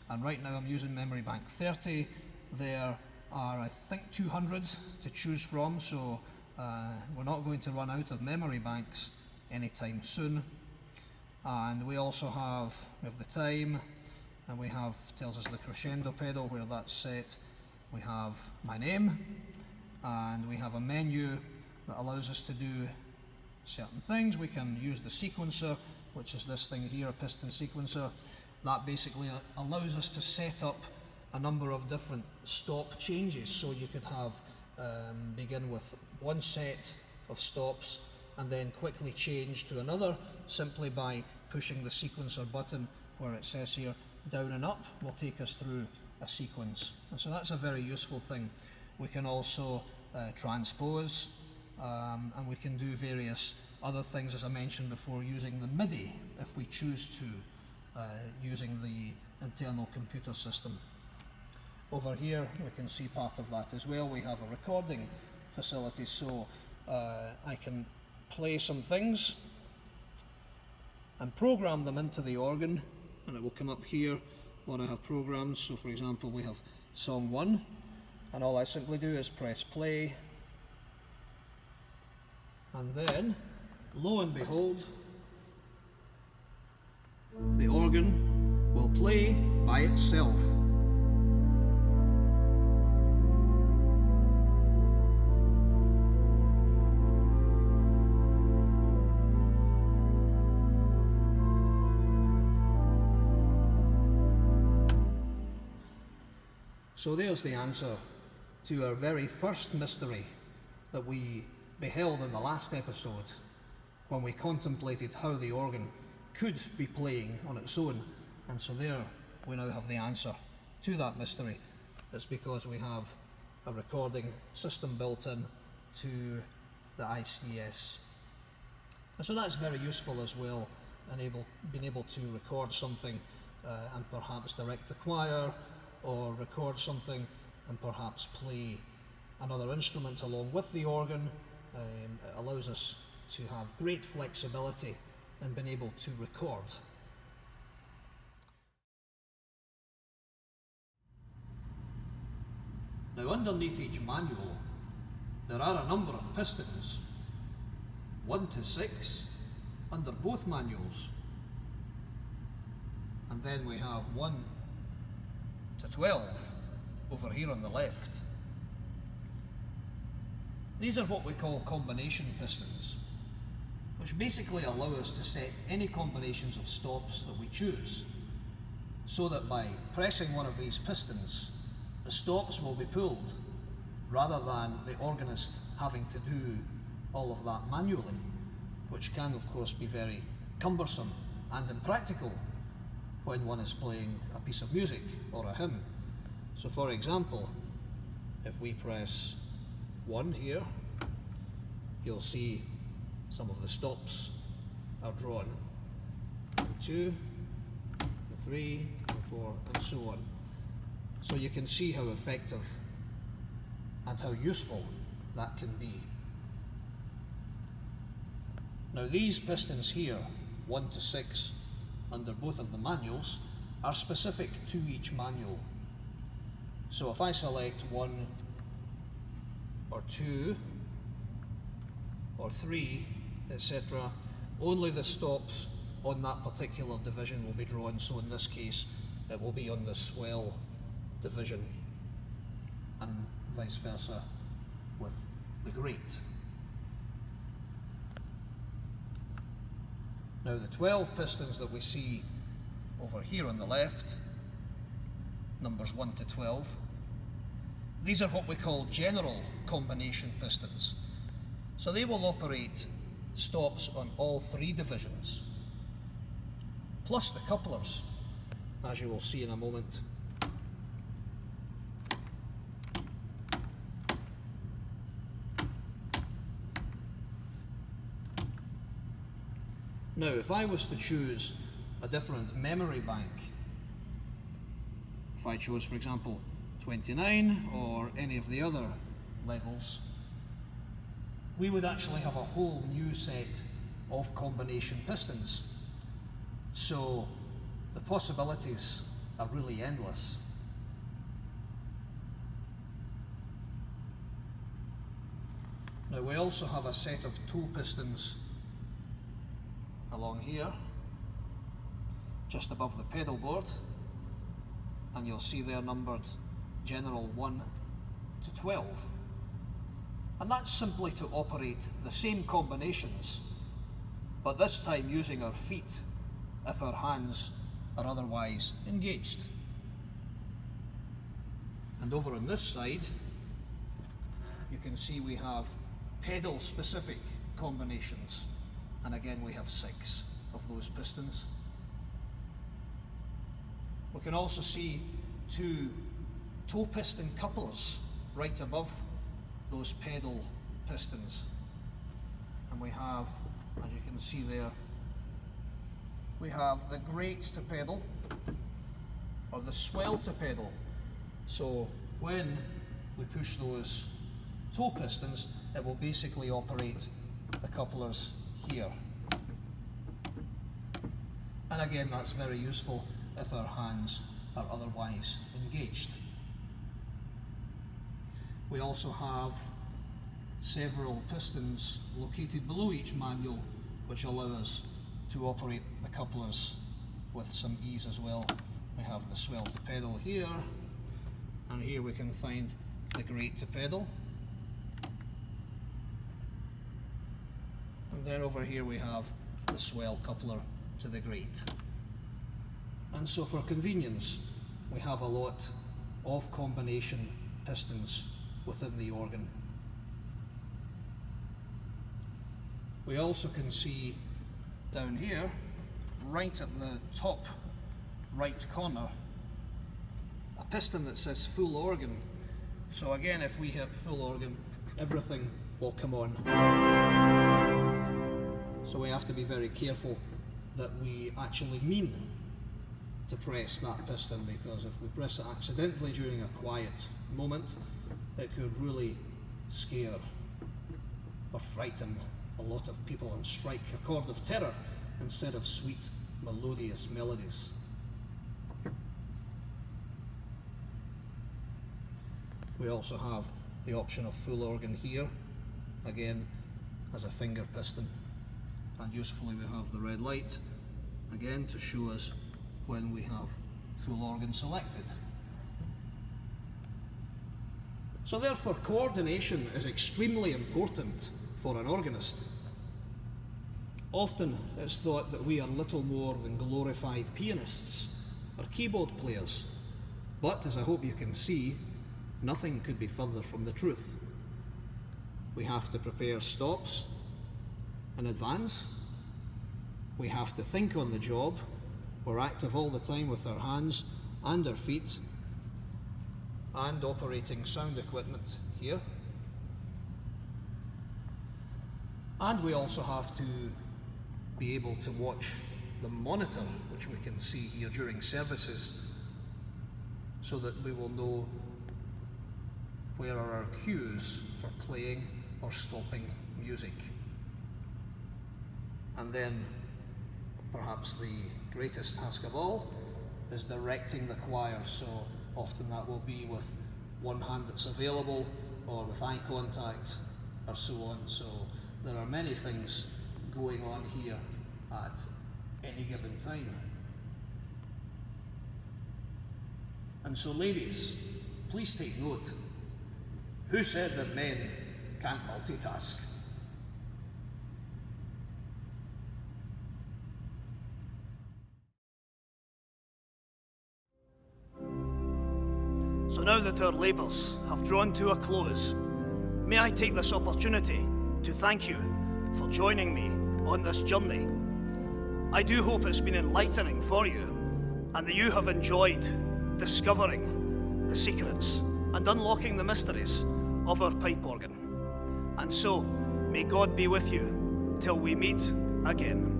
and right now I'm using memory bank 30. There are, I think, 200 to choose from, so we're not going to run out of memory banks anytime soon. And we also have, the time, and we have, tells us the crescendo pedal where that's set. We have my name, and we have a menu that allows us to do certain things. We can use the sequencer, which is this thing here, a piston sequencer. That basically allows us to set up a number of different stop changes. So you could have, begin with one set of stops and then quickly change to another simply by pushing the sequencer button where it says here down and up will take us through a sequence. And so that's a very useful thing. We can also transpose, and we can do various other things, as I mentioned before, using the MIDI if we choose to, using the internal computer system. Over here we can see part of that as well. We have a recording facility, so I can play some things and program them into the organ, and it will come up here what I have programmed. So for example, we have song 1, and all I simply do is press play, and then lo and behold, the organ will play by itself. So there's the answer to our very first mystery that we beheld in the last episode, when we contemplated how the organ could be playing on its own. And so there we now have the answer to that mystery. It's because we have a recording system built in to the ICS. And so that's very useful as well, and being able to record something and perhaps direct the choir, or record something and perhaps play another instrument along with the organ. It allows us to have great flexibility in being able to record. Now, underneath each manual there are a number of pistons, 1 to 6 under both manuals, and then we have 1 to 12 over here on the left. These are what we call combination pistons, which basically allow us to set any combinations of stops that we choose, so that by pressing one of these pistons, the stops will be pulled, rather than the organist having to do all of that manually, which can of course be very cumbersome and impractical when one is playing a piece of music or a hymn. So for example, if we press 1 here, you'll see some of the stops are drawn. 2, 3, 4, and so on. So you can see how effective and how useful that can be. Now these pistons here, 1 to 6, under both of the manuals, are specific to each manual. So if I select 1 or 2 or 3, etc., only the stops on that particular division will be drawn. So in this case, it will be on the SWELL division, and vice versa with the grate. Now the 12 pistons that we see over here on the left, numbers 1 to 12, these are what we call general combination pistons. So they will operate stops on all 3 divisions, plus the couplers, as you will see in a moment. Now, if I was to choose a different memory bank, if I chose, for example, 29 or any of the other levels, we would actually have a whole new set of combination pistons. So the possibilities are really endless. Now we also have a set of toe pistons along here, just above the pedal board, and you'll see they're numbered general 1 to 12. And that's simply to operate the same combinations, but this time using our feet if our hands are otherwise engaged. And over on this side, you can see we have pedal specific combinations, and again we have 6 of those pistons. We can also see 2 toe piston couplers right above those pedal pistons, and we have, as you can see there, we have the grate to pedal or the swell to pedal. So when we push those toe pistons, it will basically operate the couplers here. And again, that's very useful if our hands are otherwise engaged. We also have several pistons located below each manual, which allow us to operate the couplers with some ease as well. We have the swell to pedal here, and here we can find the grate to pedal. And then over here we have the swell coupler to the grate. And so for convenience, we have a lot of combination pistons within the organ. We also can see down here, right at the top right corner, a piston that says full organ. So again, if we hit full organ, everything will come on. So we have to be very careful that we actually mean to press that piston, because if we press it accidentally during a quiet moment, it could really scare or frighten a lot of people and strike a chord of terror instead of sweet, melodious melodies. We also have the option of full organ here, again as a finger piston, and usefully we have the red light again to show us when we have full organ selected. So therefore, coordination is extremely important for an organist. Often it's thought that we are little more than glorified pianists or keyboard players, but as I hope you can see, nothing could be further from the truth. We have to prepare stops in advance, we have to think on the job, we're active all the time with our hands and our feet, and operating sound equipment here. And we also have to be able to watch the monitor, which we can see here during services, so that we will know where are our cues for playing or stopping music. And then, perhaps the greatest task of all is directing the choir, so often that will be with one hand that's available or with eye contact or so on. So there are many things going on here at any given time. And so, ladies, please take note. Who said that men can't multitask? So now that our labours have drawn to a close, may I take this opportunity to thank you for joining me on this journey. I do hope it's been enlightening for you and that you have enjoyed discovering the secrets and unlocking the mysteries of our pipe organ. And so, may God be with you till we meet again.